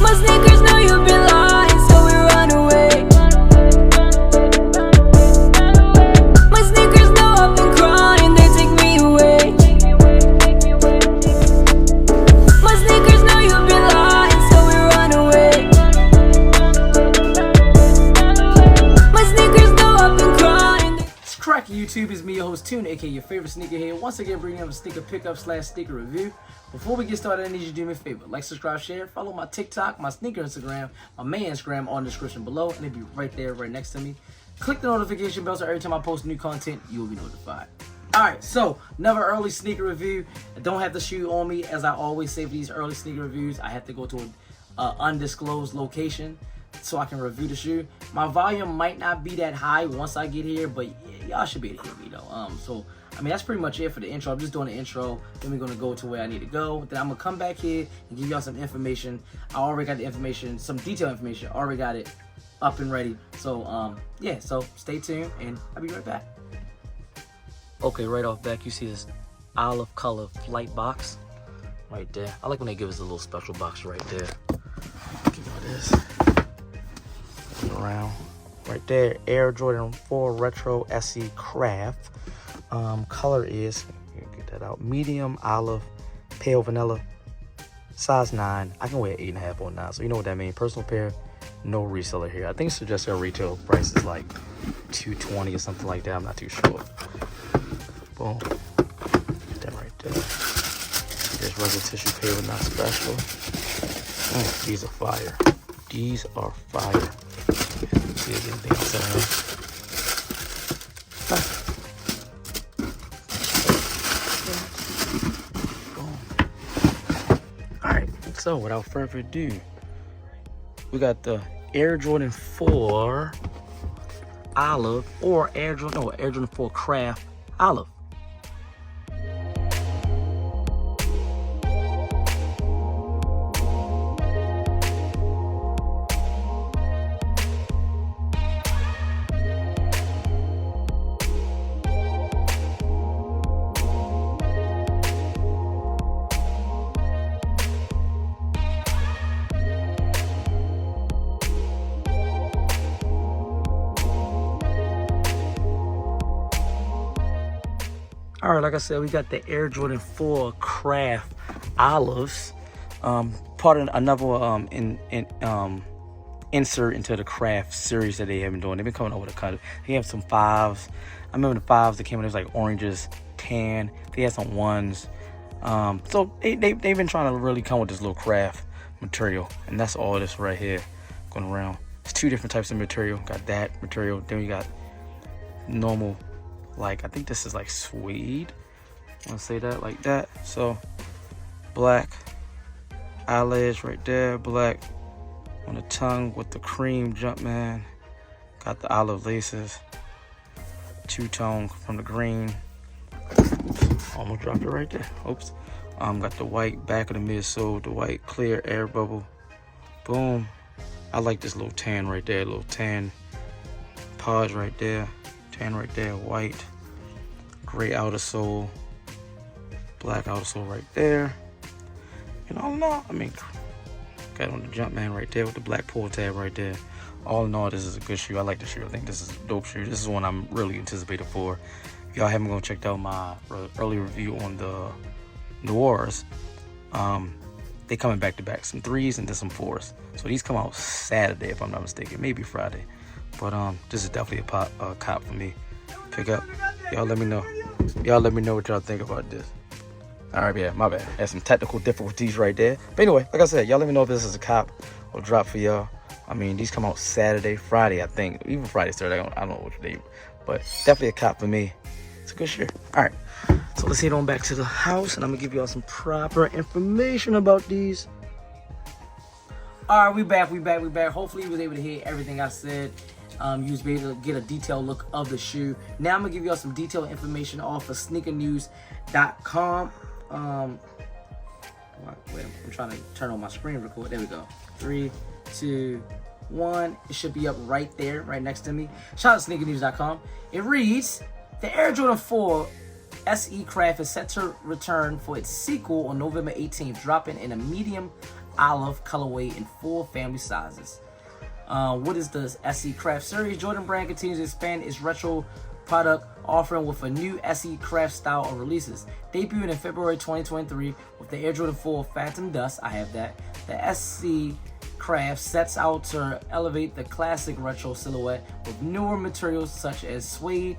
My sneakers know you've been lying, so we run away. My sneakers know I've been crying, they take me away. My sneakers know you've been lying, so we run away. My sneakers know I've been crying. It's cracking YouTube, it's me, your host Tune, aka your favorite sneakerhead. Once again, bringing up a sneaker pickup / sneaker review. Before we get started, I need you to do me a favor. Like, subscribe, share, follow my TikTok, my sneaker Instagram, my main Instagram on the description below, and it'll be right there, right next to me. Click the notification bell so every time I post new content, you will be notified. Alright, so another early sneaker review. I don't have the shoe on me. As I always say for these early sneaker reviews, I have to go to an undisclosed location so I can review the shoe. My volume might not be that high once I get here, but y'all should be able to hear me though. So I mean, that's pretty much it for the intro. I'm just doing the intro, then we're gonna go to where I need to go. Then I'm gonna come back here and give y'all some information. I already got the information, some detailed information. I already got it up and ready. So yeah, so stay tuned and I'll be right back. Okay, right off back, you see this olive color flight box right there. I like when they give us a little special box right there. Give y'all this. Around right there, Air Jordan 4 Retro SE Craft. Color is, get that out, medium olive, pale vanilla, size 9. I can wear 8.5 or 9, so you know what that means. Personal pair, no reseller here. I think suggested retail price is like $220 or something like that. I'm not too sure. Boom, get that right there. Just regular tissue paper, not special. These are fire. These are fire. See if anything else in there. Alright, so without further ado, we got the Air Jordan 4 Olive or Air Jordan 4 Craft Olive. All right, like I said, we got the Air Jordan 4 Craft Olives, part of another insert into the Craft series that they have been doing. They've been coming up with a kind of, they have some 5s. I remember the 5s that came in, it was like oranges, tan. They had some 1s. So they've been trying to really come with this little craft material, and that's all this right here going around. It's 2 different types of material. Got that material, then we got normal, like I think this is like suede. I want to say that like that. So black eyelash right there, black on the tongue with the cream Jumpman. Got the olive laces, 2-tone from the green. Almost dropped it right there. Oops. Got the white back of the midsole, the white clear air bubble. Boom. I like this little tan right there, little tan podge right there. Tan right there, white, gray outer sole, black outer sole right there. And all in all, I mean, got on the Jumpman right there with the black pull tab right there. All in all, this is a good shoe. I like the shoe. I think this is a dope shoe. This is one I'm really anticipated for. If y'all haven't checked out my early review on the Noirs, they coming back to back, some 3s and then some 4s. So these come out Saturday, if I'm not mistaken, maybe Friday. But this is definitely a cop for me. Pick up. Y'all let me know. Y'all let me know what y'all think about this. All right, yeah, my bad. Had some technical difficulties right there. But anyway, like I said, y'all let me know if this is a cop or drop for y'all. I mean, these come out Saturday, Friday, I think. Even Friday, Saturday, I don't know which day. But definitely a cop for me. It's a good shirt. All right, so let's head on back to the house, and I'm going to give y'all some proper information about these. All right, we back. Hopefully you was able to hear everything I said. You was able to get a detailed look of the shoe. Now I'm gonna give y'all some detailed information off of sneakernews.com. Wait, I'm trying to turn on my screen record. There we go. 3, 2, 1. It should be up right there, right next to me. Shout out to sneakernews.com. It reads, the Air Jordan 4 SE Craft is set to return for its sequel on November 18th, dropping in a medium olive colorway in 4 family sizes. What is the SE Craft series? Jordan Brand continues to expand its retro product offering with a new SE Craft style of releases. Debuted in February 2023 with the Air Jordan 4 Phantom Dust, I have that. The SE Craft sets out to elevate the classic retro silhouette with newer materials such as suede,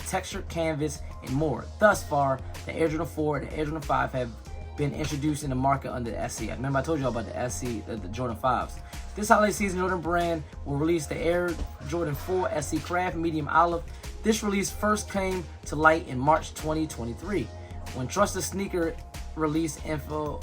textured canvas, and more. Thus far, the Air Jordan 4 and the Air Jordan 5 have been introduced in the market under the SE. I remember I told you all about the SE, the Jordan 5s. This holiday season, Jordan Brand will release the Air Jordan 4 SE Craft Medium Olive. This release first came to light in March 2023 when trusted sneaker release info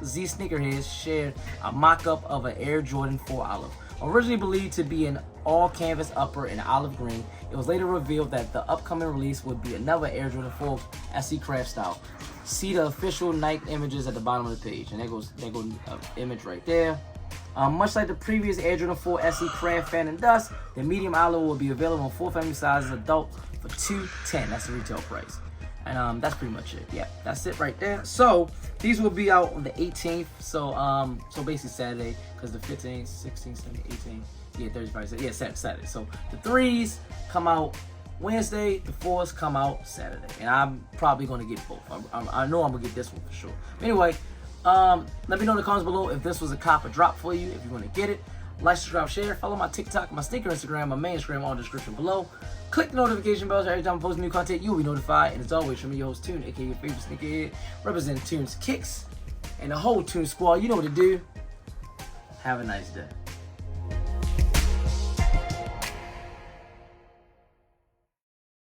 Z Sneakerheads shared a mock-up of an Air Jordan 4 Olive. Originally believed to be an all-canvas upper in olive green, it was later revealed that the upcoming release would be another Air Jordan 4 SE Craft style. See the official Nike images at the bottom of the page, and there goes image right there. Much like the previous Air Jordan 4 SE Craft Phantom Dust, the medium olive will be available in 4 family sizes, adult for $210. That's the retail price. And that's pretty much it. Yeah, that's it right there. So these will be out on the 18th. So basically Saturday, because the 15th, 16th, 17th, 18th, yeah, Thursday, Friday, yeah, Saturday. So the 3s come out Wednesday, the 4s come out Saturday, and I'm probably gonna get both. I know I'm gonna get this one for sure. Anyway, let me know in the comments below if this was a cop or drop for you. If you want to get it, like, subscribe, share, follow my TikTok, my sneaker Instagram, my main Instagram, all in the description below. Click the notification bell so every time I post new content, you'll be notified. And as always, from me, your host Tune, aka your favorite sneakerhead, representing Tune's Kicks and the whole Tune Squad. You know what to do. Have a nice day.